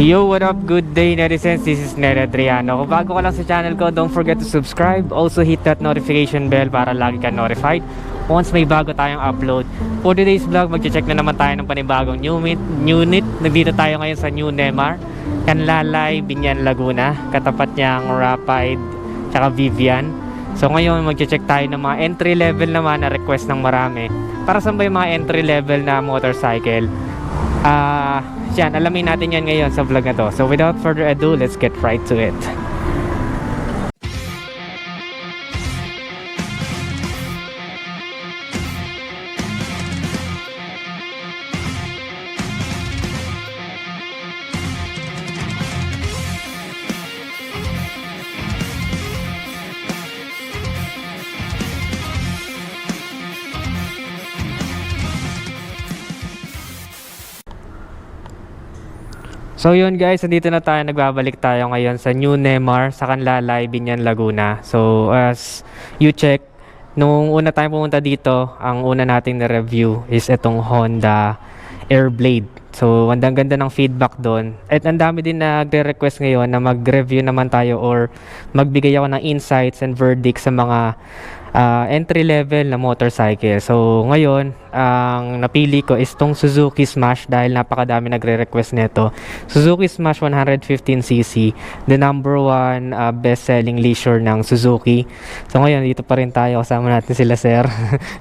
Yo, what up? Good day, netizens. This is Ned Adriano. Kung bago ka lang sa channel ko, don't forget to subscribe. Also, hit that notification bell para lagi ka notified once may bago tayong upload. For today's vlog, magche-check na naman tayo ng panibagong unit. Nandito tayo ngayon sa New Nemar, Canlalay, Binyan, Laguna. Katapat niyang Rapide, tsaka Vivian. So ngayon, magche-check tayo ng mga entry level naman na request ng marami. Para saan ba yung mga entry level na motorcycle? Yan, alamin natin yan ngayon sa vlog na to. So without further ado, let's get right to it. So yun guys, nandito na tayo, nagbabalik tayo ngayon sa New Nemar, sa Canlalay, Binyan, Laguna. So as you check, nung una tayong pumunta dito, ang una nating na-review is itong Honda Airblade. So ang ganda ng feedback doon. At ang dami din na nagre-request ngayon na mag-review naman tayo or magbigay ako ng insights and verdicts sa mga entry level na motorcycle. So ngayon, ang napili ko is tong Suzuki Smash dahil napakadami nagre-request nito. Suzuki Smash 115cc, the number one best-selling leisure ng Suzuki. So ngayon, dito pa rin tayo, kasama natin sila Sir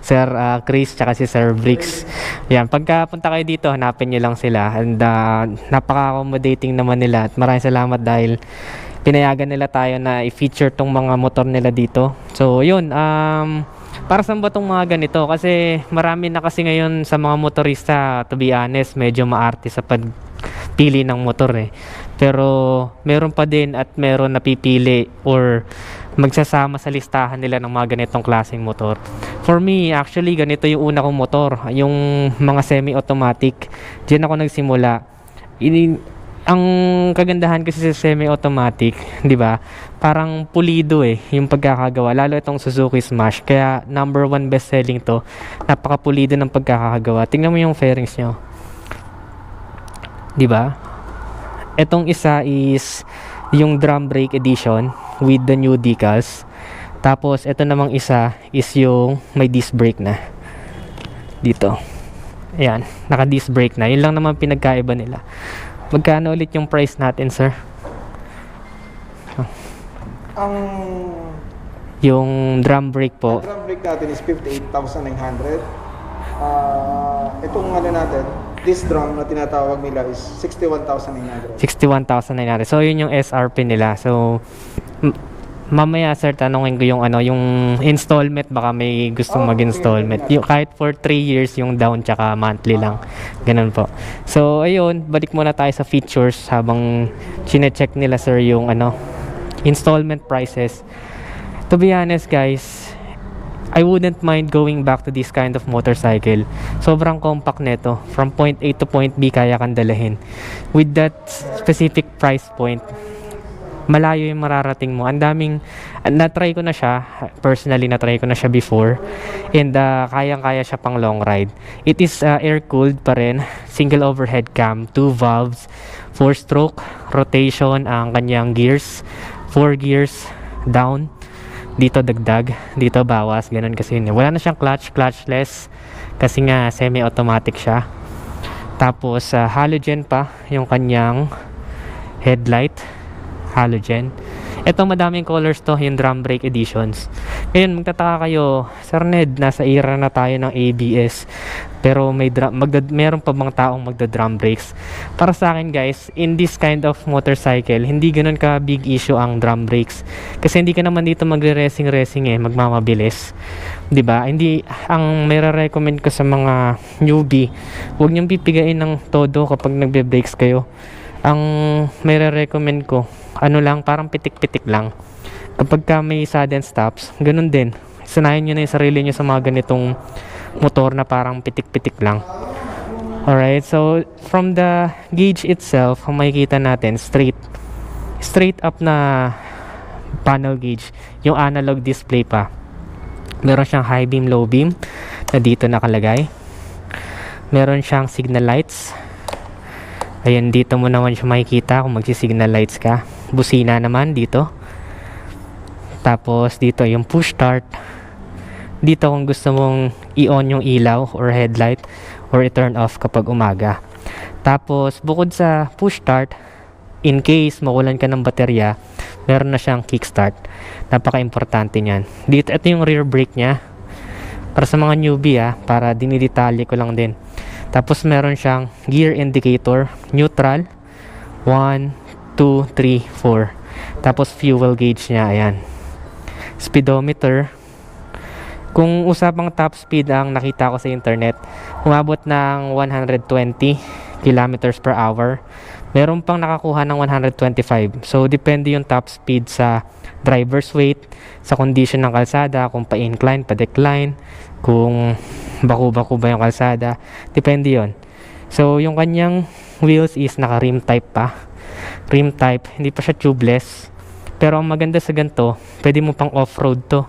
Sir Chris tsaka si Sir Bricks. Yan, pagka punta kayo dito, hanapin nyo lang sila, and napaka-accommodating naman nila, at maraming salamat dahil pinayagan nila tayo na i-feature tong mga motor nila dito. So yun, para saan ba tong mga ganito? Kasi marami na kasi ngayon sa mga motorista, to be honest, medyo maarte sa pagpili ng motor eh. Pero meron pa din at meron napipili or magsasama sa listahan nila ng mga ganitong klaseng motor. For me, actually, ganito yung una kong motor, yung mga semi-automatic. Diyan ako nagsimula. Ang kagandahan kasi sa semi-automatic, 'di ba? Parang pulido yung pagkakagawa, lalo itong Suzuki Smash. Kaya number one best selling 'to. Napakapulido ng pagkakagawa. Tingnan mo yung fairings nyo. 'Di ba? Etong isa is yung drum brake edition with the new decals. Tapos ito namang isa is yung may disc brake na. Dito. Ayan, naka disc brake na. Yun lang naman pinagkaiba nila. Magkano ulit yung price natin, sir? Yung drum brake po. Ang drum brake natin is 58,900. Itong natin, this drum na tinatawag nila is 61,900. 61,900. So yun yung SRP nila. So mamaya sir, tanongin ko yung yung installment, baka may gustong mag-installment. Yung kahit for 3 years yung down tsaka monthly lang. Ganun po. So ayun, balik muna tayo sa features habang chine-check nila sir yung installment prices. To be honest guys, I wouldn't mind going back to this kind of motorcycle. Sobrang compact nito. From point A to point B kaya kang dalahin. With that specific price point, malayo yung mararating mo. Ang daming, na-try ko na siya, personally na-try ko na siya before, and kayang-kaya siya pang long ride. It is air-cooled pa rin, single overhead cam, 2 valves, 4-stroke, rotation ang kanyang gears, 4 gears down, dito dagdag, dito bawas, ganun kasi yun. Wala na siyang clutch, clutchless, kasi nga semi-automatic siya. Tapos halogen pa yung kanyang headlight, halogen. Ito madaming colors to, yung drum brake editions. Ngayon magtataka kayo, Sir Ned, nasa era na tayo ng ABS, pero meron pa bang taong magda-drum brakes? Para sa akin guys, in this kind of motorcycle, hindi ganun ka big issue ang drum brakes. Kasi hindi ka naman dito magre-racing magmamabilis. 'Di ba? Hindi, ang recommend ko sa mga newbie, huwag niyong pipigain ng todo kapag nagbe-brakes kayo. Ang may recommend ko, lang, parang pitik-pitik lang. Kapag ka may sudden stops, ganun din. Sanayin nyo na yung sarili nyo sa mga ganitong motor na parang pitik-pitik lang. Alright, so from the gauge itself, kung makikita natin, straight up na panel gauge. Yung analog display pa. Meron siyang high beam, low beam na dito nakalagay. Meron siyang signal lights. Ayan, dito mo naman siya makikita kung magsi-signal lights ka. Busina naman dito. Tapos dito yung push start. Dito kung gusto mong i-on yung ilaw or headlight or i-turn off kapag umaga. Tapos bukod sa push start, in case mawalan ka ng baterya, meron na siyang kickstart. Napaka-importante niyan. Dito, ito yung rear brake niya. Para sa mga newbie para dinidetalye ko lang din. Tapos meron siyang gear indicator, neutral, 1, 2, 3, 4. Tapos fuel gauge niya, ayan. Speedometer. Kung usapang top speed ang nakita ko sa internet, umabot ng 120 kilometers per hour. Meron pang nakakuha ng 125. So, depende yung top speed sa driver's weight, sa condition ng kalsada, kung pa-incline, pa-decline, kung baku-baku ba yung kalsada. Depende yon. So, yung kanyang wheels is naka-rim type pa. Rim type, hindi pa siya tubeless. Pero ang maganda sa ganito, pwede mo pang off-road to.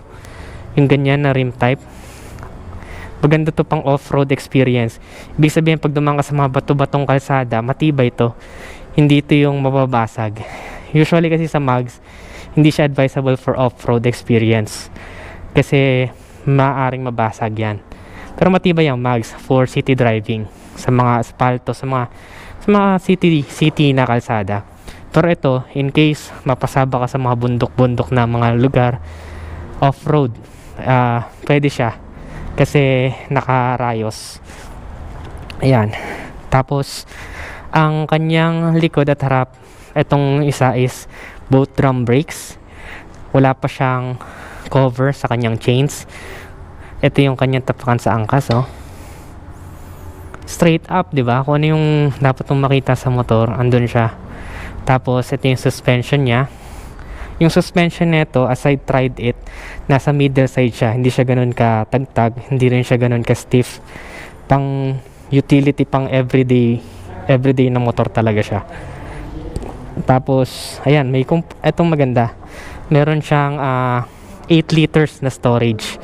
Yung ganyan na rim type. Maganda to pang off-road experience. Ibig sabihin, pag dumaan ka sa mga bato-batong kalsada, matibay to. Hindi to yung mababasag. Usually kasi sa mags, hindi siya advisable for off-road experience. Kasi maaaring mabasag yan. Pero matibay yung mags for city driving. Sa mga asfalto, sa mga city na kalsada. Pero ito, in case mapasaba ka sa mga bundok-bundok na mga lugar, off-road, pwede siya. Kasi naka-rayos. Ayan. Tapos, ang kanyang likod at harap, itong isa is both drum brakes. Wala pa siyang cover sa kanyang chains. Ito yung kanyang tapakan sa angkas, oh. Straight up, di ba? Kung ano yung dapat mong makita sa motor, andun siya. Tapos, ito yung suspension niya. Yung suspension nito, as I tried it, nasa middle side siya. Hindi siya ganun ka tagtag, hindi rin siya ganun ka stiff. Pang utility, pang everyday na motor talaga siya. Tapos, ayan, etong maganda. Meron siyang 8 liters na storage.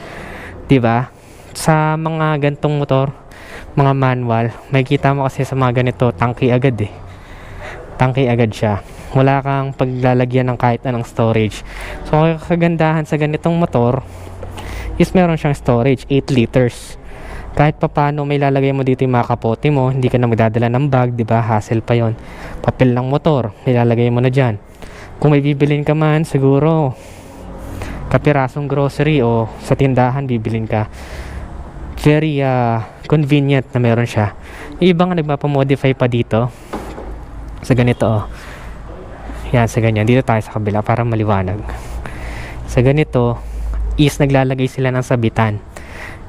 'Di ba? Sa mga gantong motor, mga manual, makikita mo kasi sa mga ganito, tangke agad eh. Tangke agad siya. Wala kang paglalagyan ng kahit anong storage. So, ang kagandahan sa ganitong motor is meron siyang storage, 8 liters. Kahit papano may lalagay mo dito yung mga kapote mo, hindi ka na magdadala ng bag, di ba? Hassle pa yon. Papel ng motor, may lalagay mo na dyan. Kung may bibilin ka man, siguro kapirasong grocery o sa tindahan bibilin ka. Very convenient na meron siya. Yung iba nga nagpapamodify pa dito sa ganito, oh. Yan, sa ganyan. Dito tayo sa kabila para maliwanag. Sa ganito is naglalagay sila ng sabitan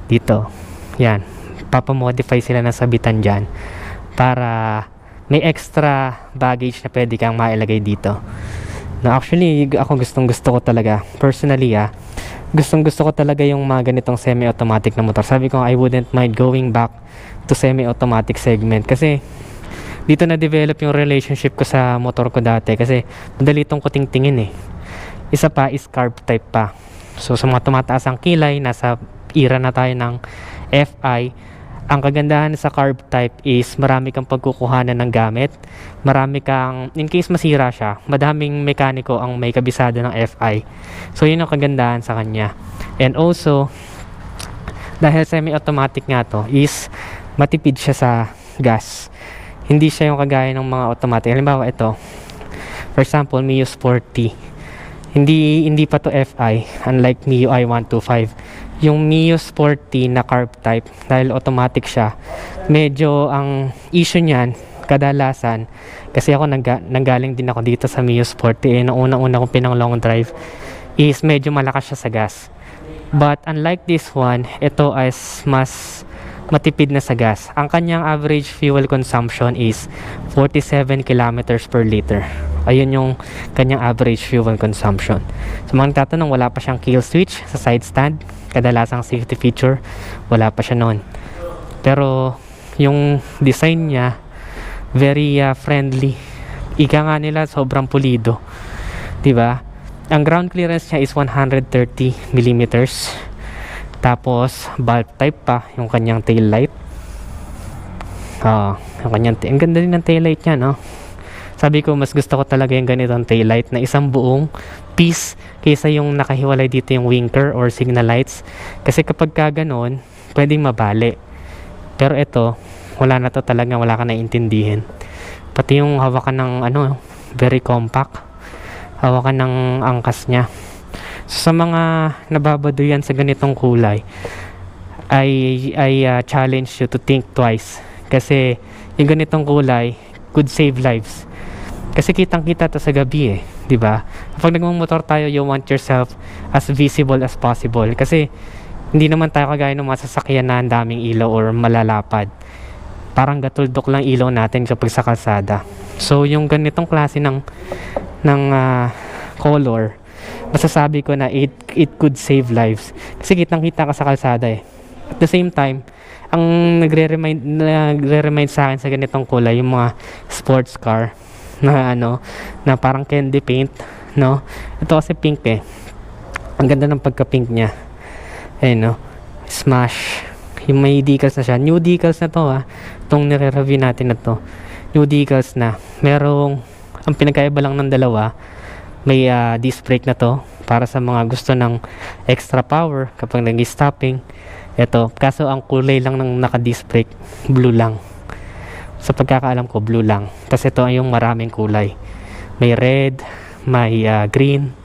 dito. Yan, papamodify sila ng sabitan dyan para may extra baggage na pwede kang mailagay dito. Na actually, ako gustong-gusto ko talaga. Personally, gustong-gusto ko talaga yung mga ganitong semi-automatic na motor. Sabi ko, I wouldn't mind going back to semi-automatic segment kasi dito na-develop yung relationship ko sa motor ko dati kasi madali itong kuting-tingin eh. Isa pa is carb type pa. So sa mga tumataas ang kilay, nasa era na tayo ng FI. Ang kagandahan sa carb type is marami kang pagkukuhanan ng gamit. Marami kang, in case masira siya, madaming mekaniko ang may kabisado ng FI. So yun ang kagandahan sa kanya. And also, dahil semi-automatic nga to, is matipid siya sa gas. Hindi siya yung kagaya ng mga automatic. Halimbawa ito, for example, Mio Sporty. Hindi pa to FI, unlike Mio i125. Yung Mio Sporty na carb type, dahil automatic siya, medyo ang issue niyan, kadalasan, kasi ako nanggaling din ako dito sa Mio Sporty, nung unang-una kong pinang long drive, is medyo malakas siya sa gas. But unlike this one, ito is mas matipid na sa gas. Ang kanyang average fuel consumption is 47 kilometers per liter. Ayun yung kanyang average fuel consumption. So mga nagtatanong, wala pa siyang kill switch sa side stand. Kadalasang safety feature, wala pa siya noon. Pero yung design niya, very friendly. Ika nga nila, sobrang pulido. Diba? Ang ground clearance niya is 130 millimeters. Tapos, bulb type pa yung kanyang tail light. Ang ganda din ng taillight niya, no? Sabi ko, mas gusto ko talaga yung ganitong taillight na isang buong piece kaysa yung nakahiwalay dito yung winker or signal lights. Kasi kapag ka ganun, pwedeng mabali. Pero ito, wala na to talaga, wala ka na intindihin. Pati yung hawakan ng ano, very compact. Hawakan ng angkas niya. So, sa mga nababaduyan sa ganitong kulay, I challenge you to think twice. Kasi yung ganitong kulay could save lives. Kasi kitang-kita to sa gabi eh, 'di ba? Kapag nagmamotor tayo, you want yourself as visible as possible. Kasi hindi naman tayo kagaya ng masasakyan na ang daming ilaw or malalapad. Parang gatuldok lang ilaw natin kapag sa kalsada. So yung ganitong klase ng color, masasabi ko na it could save lives. Kasi kitang-kita ka sa kalsada eh. At the same time, ang nagre-remind sa akin sa ganitong kulay yung mga sports car na na parang candy paint, no? Ito kasi pink eh. Ang ganda ng pagka-pink niya. Ayun, no? Smash. Yung may decals na siya. New decals na to, ha. Itong nire-review natin na to. New decals na. Ang pinagkaiba lang ng dalawa, may disc brake na to para sa mga gusto ng extra power kapag nag-stopping. Ito, kaso ang kulay lang ng naka-disc brake, blue lang. Sa pagkakaalam ko, blue lang. Tapos ito ay yung maraming kulay. May red, may green.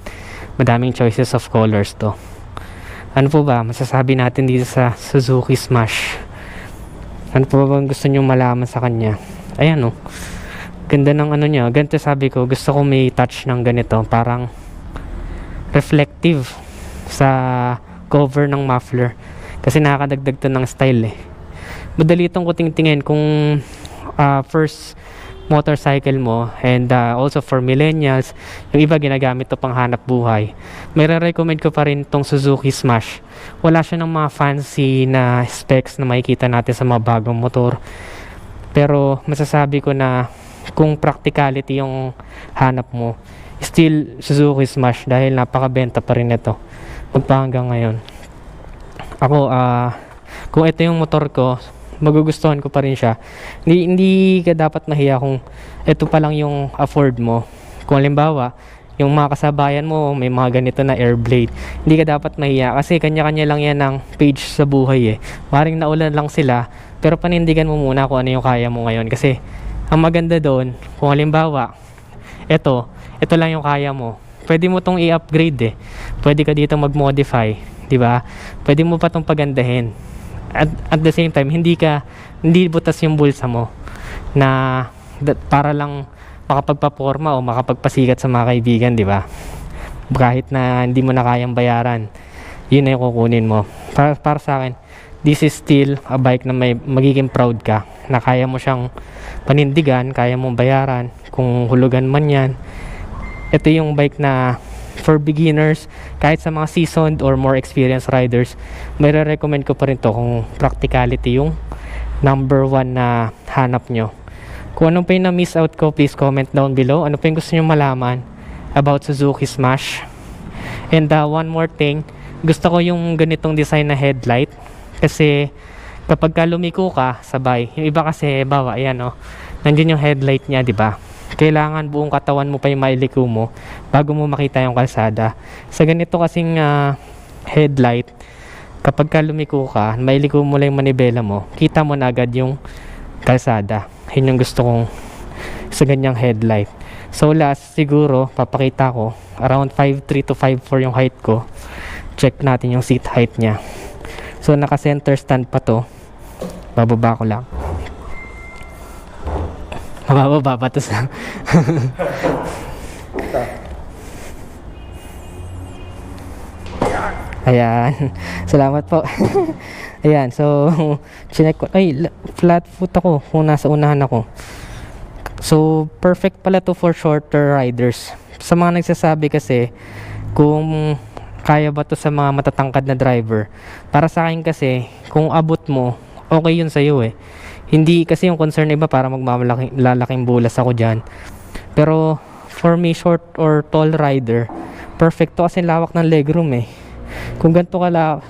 Madaming choices of colors to. Ano po ba masasabi natin dito sa Suzuki Smash? Ano po ba gusto nyo malaman sa kanya? Ayan, oh. Ganda ng ano niya. Ganito sabi ko, gusto ko may touch ng ganito. Parang reflective sa cover ng muffler. Kasi nakakadagdag to ng style eh. Madali itong kutingtingin kung first motorcycle mo and also for millennials, yung iba ginagamit to pang hanap buhay. May re-recommend ko pa rin tong Suzuki Smash. Wala siya ng mga fancy na specs na makikita natin sa mga bagong motor. Pero masasabi ko na kung practicality yung hanap mo, still Suzuki Smash dahil napakabenta pa rin ito hanggang ngayon. Ako, kung ito yung motor ko, magugustuhan ko pa rin siya. Hindi ka dapat mahiya kung ito pa lang yung afford mo. Kung halimbawa, yung mga kasabayan mo, may mga ganito na Airblade, hindi ka dapat mahiya kasi kanya-kanya lang yan ng page sa buhay eh. Maring naulan lang sila, pero panindigan mo muna kung ano yung kaya mo ngayon. Kasi, ang maganda doon, kung halimbawa, ito lang yung kaya mo. Pwede mo tong i-upgrade eh. Pwede ka dito mag-modify, di ba? Pwede mo pa tong pagandahin. At the same time, hindi butas yung bulsa mo na para lang makapagpaporma o makapagpasikat sa mga kaibigan, di ba? Kahit na hindi mo na kayang bayaran, yun na yung kukunin mo. Para sa akin, this is still a bike na may magiging proud ka, na kaya mo siyang panindigan, kaya mong bayaran, kung hulugan man yan. Ito yung bike na for beginners, kahit sa mga seasoned or more experienced riders, may re-recommend ko pa rin to kung practicality yung number one na hanap nyo. Kung ano pa yung na-miss out ko, please comment down below. Ano pa yung gusto nyo malaman about Suzuki Smash. And one more thing, gusto ko yung ganitong design na headlight. Kasi kapag ka lumiko ka, sabay. Yung iba kasi, bawa, ayan o. Nandiyan yung headlight niya, di ba? Kailangan buong katawan mo pa yung mailiko mo bago mo makita yung kalsada. Sa ganito kasing headlight, kapag ka lumiko ka, mailiko mo lang yung manibela mo, kita mo na agad yung kalsada. Yun yung gusto kong sa ganyang headlight. So last, siguro, papakita ko, around 5'3 to 5'4 yung height ko. Check natin yung seat height niya. So naka center stand pa to. Bababa ko lang. Mabababa pa to sa ayan. Salamat po. Ayan, so chinek ko. Ay, flat foot ako kung nasa unahan ako. So perfect pala to for shorter riders. Sa mga nagsasabi kasi kung kaya ba to sa mga matatangkad na driver. Para sa akin kasi, kung abot mo, okay yun sa'yo eh. Hindi kasi yung concern iba para lalaking bulas ako dyan. Pero for me, short or tall rider, perfect to kasi lawak ng legroom eh. Kung ganito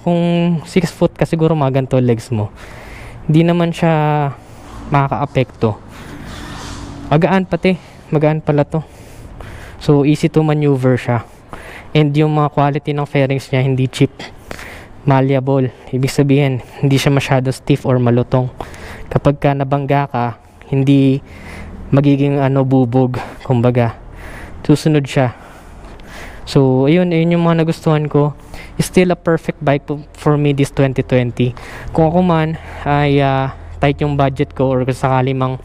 kung 6 foot ka siguro mga ganito legs mo. Hindi naman siya makaka-apekto. Magaan pati. Magaan pala to. So, easy to maneuver siya. And yung mga quality ng fairings niya, hindi cheap. Malleable. Ibig sabihin, hindi siya masyado stiff or malutong. Kapag ka nabangga ka, hindi magiging bubog. Kumbaga, susunod siya. So, ayun yung mga nagustuhan ko. Still a perfect bike for me this 2020. Kung ako man ay tight yung budget ko or kung sakali mang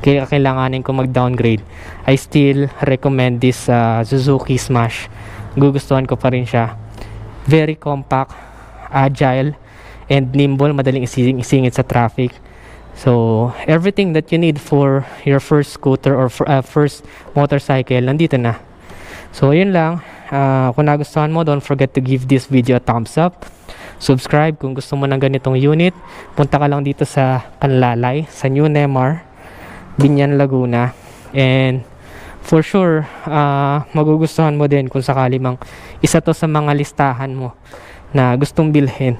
kailanganin ko mag-downgrade, I still recommend this Suzuki Smash. Gugustuhan ko pa rin siya. Very compact, agile, and nimble. Madaling isingit sa traffic. So, everything that you need for your first scooter or first motorcycle, nandito na. So, yun lang. Kung nagustuhan mo, don't forget to give this video a thumbs up. Subscribe kung gusto mo ng ganitong unit. Punta ka lang dito sa Canlalay, sa New Nemar, Binyan, Laguna. And for sure, magugustuhan mo din kung sakali mang isa to sa mga listahan mo na gustong bilhin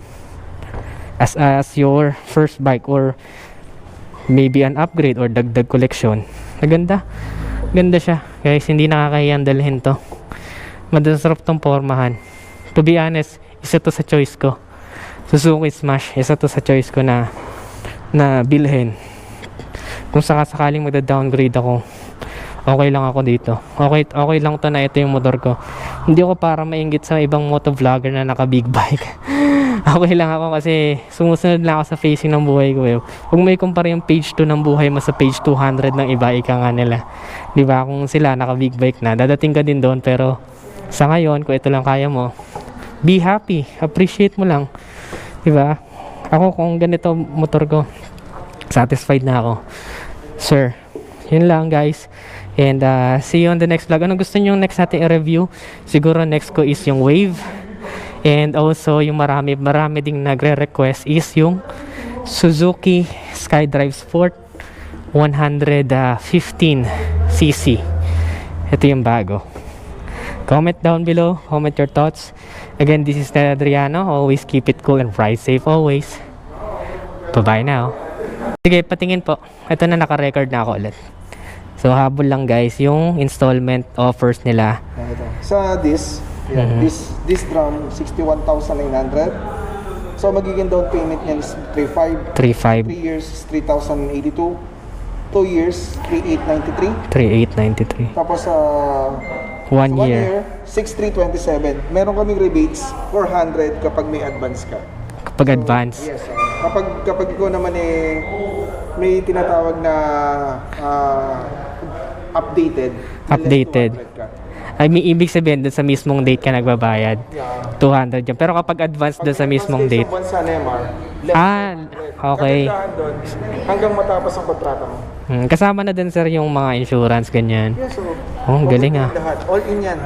as your first bike or maybe an upgrade or dagdag collection. Maganda. Ganda siya. Guys, hindi nakakahiyang dalhin to. Madasarap tong pormahan. To be honest, isa to sa choice ko. Suzuki Smash, isa to sa choice ko na bilhin. Kung sakaling magda-downgrade ako, okay lang ako dito. Okay lang to na ito yung motor ko. Hindi ako para mainggit sa ibang motovlogger na naka big bike. Okay lang ako kasi sumusunod lang ako sa facing ng buhay ko. Huwag mo i-compare yung page 2 ng buhay mo sa page 200 ng iba, ika nga nila. Diba? Kung sila naka big bike na, dadating ka din doon. Pero sa ngayon, kung ito lang kaya mo, be happy. Appreciate mo lang. Diba? Ako kung ganito motor ko, satisfied na ako. Sir, yun lang guys. And see you on the next vlog. Ano gusto nyo next natin i-review? Siguro next ko is yung Wave. And also yung marami ding nagre-request is yung Suzuki SkyDrive Sport 115cc. Ito yung bago. Comment down below. Comment your thoughts. Again, this is Ted Adriano. Always keep it cool and ride safe always. Bye-bye now. Sige, patingin po. Ito na, naka-record na ako ulit. So, habol lang guys yung installment offers nila. Sa this drum, 61,900. So, magiging down payment niyan is 3,500. 3 3.5. years, 3,082. 2 years, 3,893. 3.893. Tapos, 1 year. 6,327. Meron kaming rebates, 400 kapag may advance ka. Kapag advance. Yes. Kapag ikaw naman may tinatawag na updated. I mean, ibig sabihin dun sa mismong date ka nagbabayad. 200 yun. Pero kapag advance dun sa mismong date. Sa Nemar, okay. Doon, hanggang matapos ang kontrata mo. Kasama na din sir yung mga insurance, ganyan. Yes, so, galing lahat. All in yan.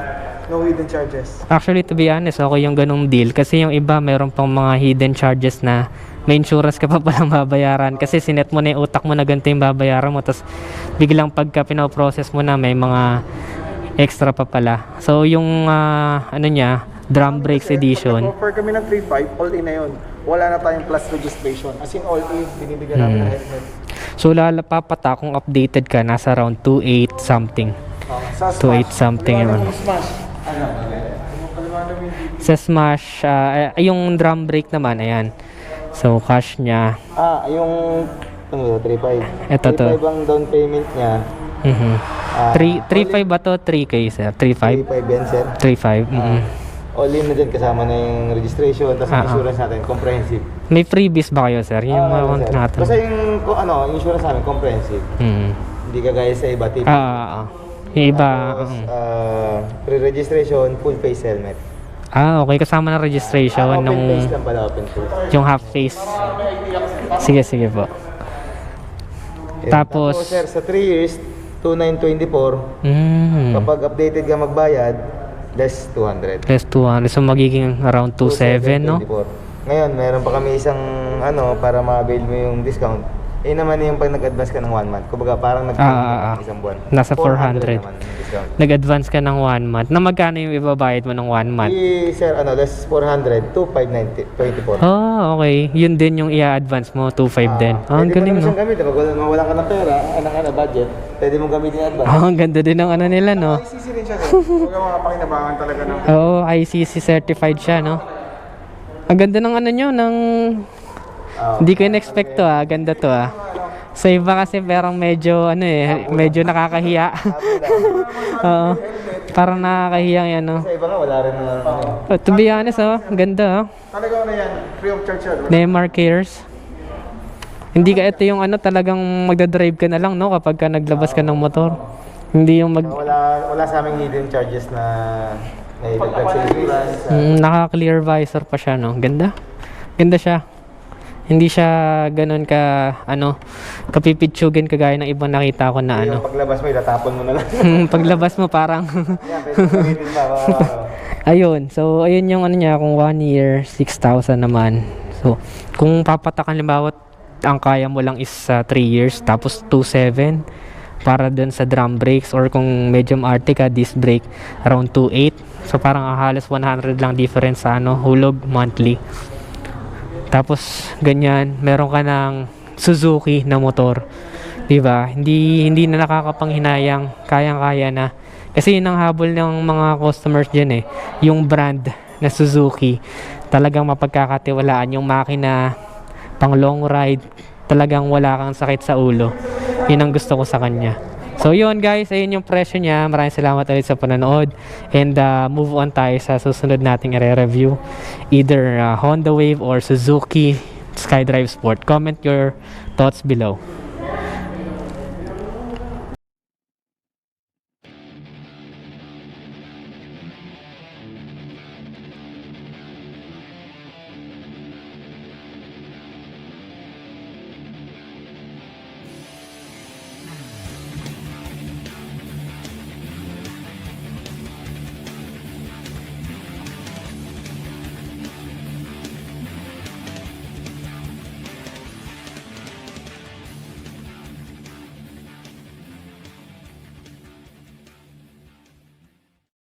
No hidden charges. Actually, to be honest, okay yung ganung deal. Kasi yung iba, meron pang mga hidden charges na may insurance ka pa palang babayaran. Kasi sinet mo na yung utak mo na ganito yung babayaran mo. Tapos biglang pagka pinoprocess mo na, may mga extra pa pala. So yung drum brakes edition. Offer kami ng 3.5, all in na yun. Wala na tayong plus registration. As in all in, binibigyan namin ng helmet. So papata kung updated ka, nasa around 2.8 something. Sa 2.8 something yun. Sa Smash, yung drum brake naman, ayan. So cash niya. Yung 3.5. Ito to. 3.5 ang down payment niya. 3.5 ba to? 3K sir? 3.5? 3.5 yan, sir. 3.5. All in na dyan, kasama na yung registration, tapos yung insurance natin, comprehensive. May freebies ba kayo sir? Yung mga natin. Basta yung insurance namin, comprehensive. Hindi ka gaya sa iba, tip. Yung iba. Pre-registration, full face helmet. Okay. Kasama na registration. Open face lang pala, open face. Yung half face. Sige po. Tapos sir, sa 3 years, 2,924. Kapag updated ka magbayad, less 200. Less 200. So magiging around 2,700, no? 24. Ngayon, meron pa kami isang para ma-avail mo yung discount. Naman yung pag nag-advance ka ng 1 month. Kumbaga parang isang buwan. Nasa 400. naman yung discount. discount. Nag-advance ka ng 1 month. Na magkano yung ibabayad mo ng 1 month? Sir, less 400, 2,524. Oh, okay. Yun din yung i-advance mo, 2.5 din. Ang galing, no? Pwede mo naman siyang gamitin. Pag wala ka ng pera, budget, pwede mong gamitin yung advance. Ang ganda din ng ano nila, no? ICC rin siya, sir. Huwag ka makapakinabangan talaga ng... Oo, ICC certified siya, no? Ang ganda ng ano nyo, ng... Hindi ko in-expect to, ah. Ganda to, ah. Sa iba kasi parang medyo, medyo nakakahiya. Oo. Parang nakakahiya yan, no? Sa iba nga, wala rin na... To be honest, oh, ang ganda, oh. Talaga yan, free of charge yan. Neymar cares. Hindi ka ito yung talagang magdadrive ka na lang, no? Kapag ka naglabas ka ng motor. Hindi yung Wala sa aming hidden charges na naidagdag sa insurance. Naka-clear visor pa siya, no? Ganda. Ganda siya. Hindi siya ganun ka, kapipitsugin kagaya ng ibang nakita ko na Yung paglabas mo, itatapon mo na lang. Paglabas mo parang, Yan, pwede mo gamitin ba? ayun. So, ayun yung niya, kung 1 year, 6,000 naman. So, kung papatakan limbawa, ang kaya mo lang is 3 years, tapos 2.7 para dun sa drum brakes, or kung medyo maarte ka, disc brake, around 2.8. So, parang halos 100 lang difference sa hulog monthly. Tapos ganyan, meron ka ng Suzuki na motor. 'Di ba? Hindi na nakakapanghinayang, kayang-kaya na. Kasi yun ang habol ng mga customers diyan eh. Yung brand na Suzuki, talagang mapagkakatiwalaan yung makina pang long ride. Talagang wala kang sakit sa ulo. Yun ang gusto ko sa kanya. So yun guys, ayun yung presyo niya. Maraming salamat ulit sa panonood. And move on tayo sa susunod nating i-review. Either Honda Wave or Suzuki SkyDrive Sport. Comment your thoughts below.